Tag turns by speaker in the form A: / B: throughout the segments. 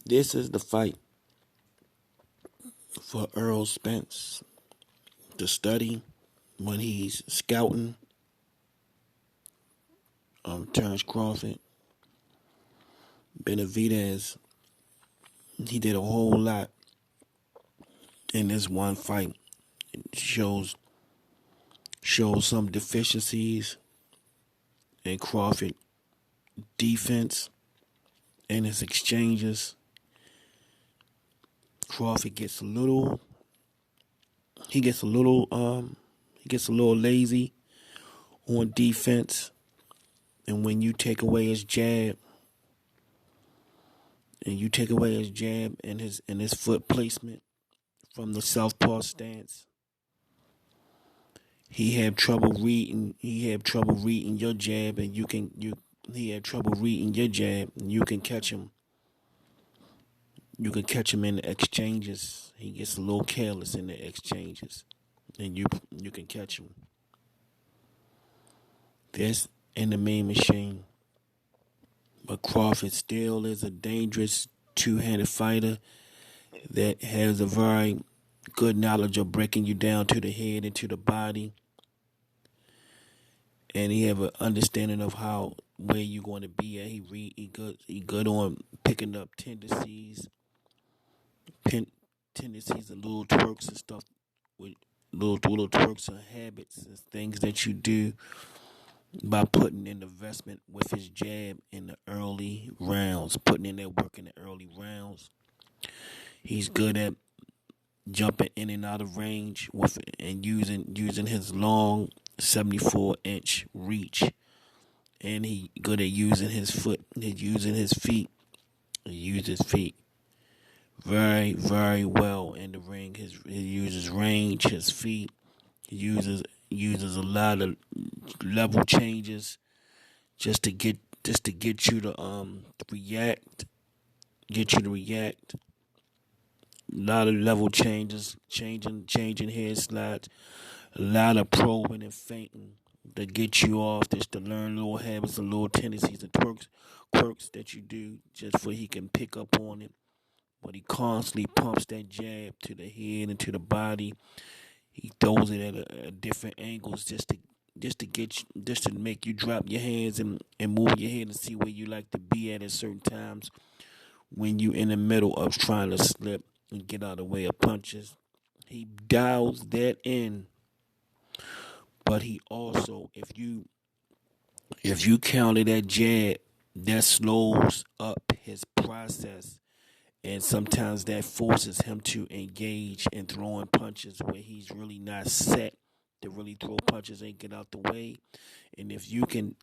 A: This is the fight for Errol Spence. The study when he's scouting Terrence Crawford. Benavides, he did a whole lot in this one fight. It shows some deficiencies in Crawford defense and his exchanges. Crawford gets a little lazy on defense, and when you take away his jab and his foot placement from the southpaw stance, he had trouble reading your jab, and he had trouble reading your jab, and you can catch him. You can catch him in the exchanges. He gets a little careless in the exchanges, and you can catch him. That's in the main machine. But Crawford still is a dangerous two-handed fighter that has a very good knowledge of breaking you down to the head and to the body. And he have an understanding of where you're going to be at. He good on picking up tendencies, and little twerks and stuff, with little twerks and habits and things that you do by putting in investment with his jab in the early rounds, putting in that work in the early rounds. He's good at jumping in and out of range and using his long 74-inch reach, and he good at using his feet. He uses his feet very, very well in the ring. He uses range, his feet. He uses a lot of level changes just to get you to react. Get you to react. A lot of level changes, changing head slides, a lot of probing and feinting to get you off, just to learn little habits and little tendencies and quirks that you do just for he can pick up on it. But he constantly pumps that jab to the head and to the body. He throws it at different angles just to make you drop your hands and move your head and see where you like to be at certain times when you in the middle of trying to slip and get out of the way of punches. He dials that in, but he also, if you counter that jab, that slows up his process, and sometimes that forces him to engage in throwing punches where he's really not set to really throw punches and get out the way. And if you can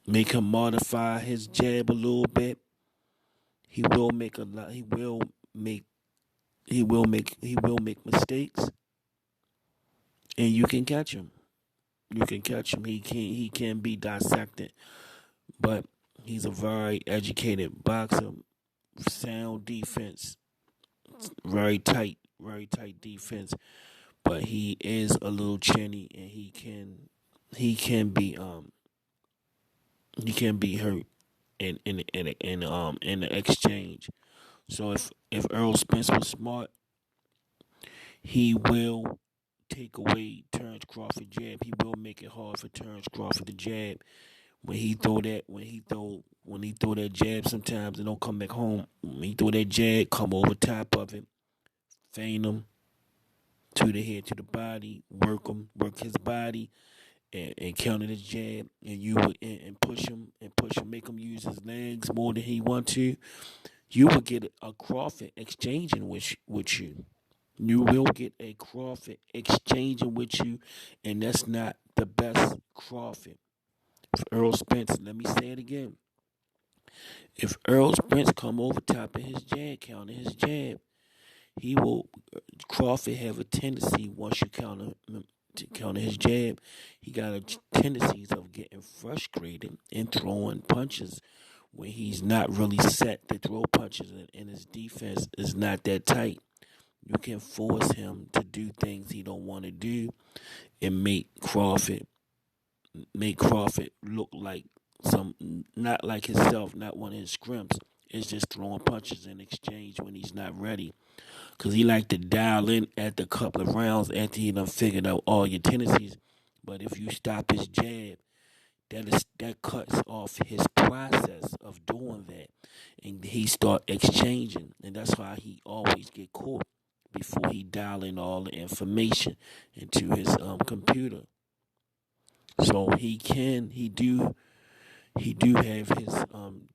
A: make him modify his jab a little bit, he will make mistakes, and you can catch him. He can be dissected, but he's a very educated boxer. Sound defense, very tight defense. But he is a little chinny, and he can be hurt in the exchange. So if Errol Spence was smart, he will take away Terrence Crawford jab. He will make it hard for Terrence Crawford to jab. When he throw that jab, sometimes it don't come back home. When he throw that jab, come over top of it, feint him to the head, to the body, work his body, and counter his jab, and you would and push him, make him use his legs more than he want to. You will get a Crawford exchanging with you. You will get a Crawford exchanging with you, and that's not the best Crawford. If Errol Spence, let me say it again. If Errol Spence come over top of his jab, counter his jab, Crawford have a tendency, once you counter his jab, he got a tendencies of getting frustrated and throwing punches when he's not really set to throw punches, and his defense is not that tight. You can force him to do things he don't want to do, and make Crawford look like not like himself, not one of his scrimps. It's just throwing punches in exchange when he's not ready. Because he like to dial in at the couple of rounds after he done figured out all your tendencies. But if you stop his jab, that cuts off his process of doing that, and he start exchanging, and that's why he always get caught before he dial in all the information into his computer. So he do have his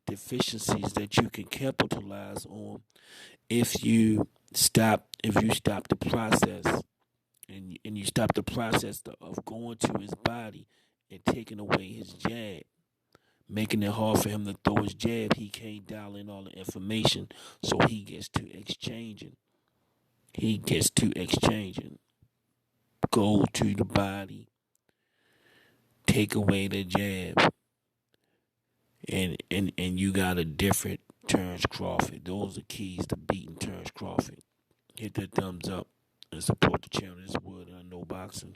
A: deficiencies that you can capitalize on if you stop the process, and you stop the process of going to his body and taking away his jab, making it hard for him to throw his jab. He can't dial in all the information, so he gets to exchanging. He gets to exchanging. Go to the body, take away the jab, and you got a different Terrence Crawford. Those are keys to beating Terrence Crawford. Hit that thumbs up and support the channel. This is Wood, and I know boxing.